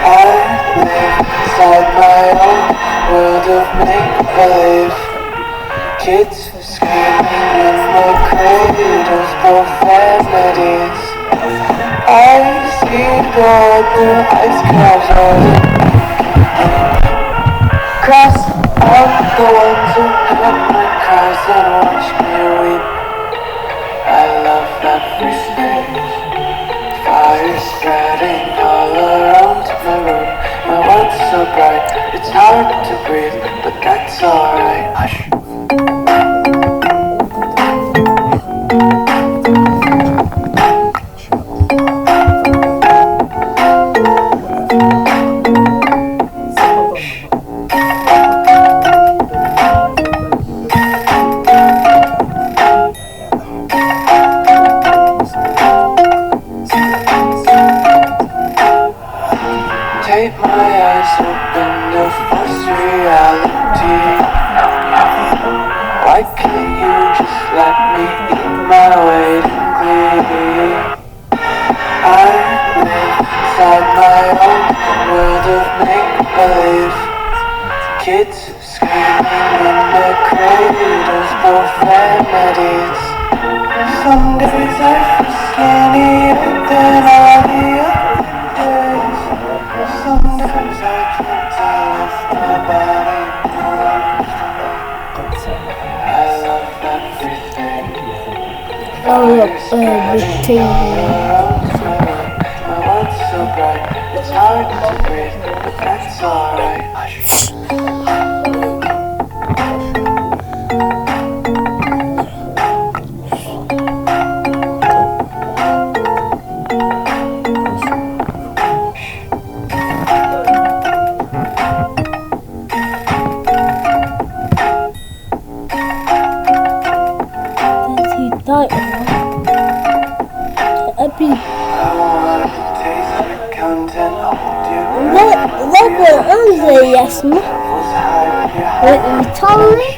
I live inside my own world of make-believe. Kids screaming in their cradles, profanities. I see God through ice covered. Cross out the ones who heard my cries and watch me weep. I love everything. Fire spreading all around my room. My world's so bright, it's hard to breathe, but that's alright. Hush. Take my eyes open to force reality. Why can't you just let me eat my weight in glee? I live inside my own world of make-believe. Kids screaming in their cradles, profanities. Some days I feel skinnier than all the other days. Sometimes I can't tell if my body moves. I love everything. Fire spreading all around my room. My world's so bright, it's hard to breathe, but that's alright. Hush. Yes, no. Wait, tell me.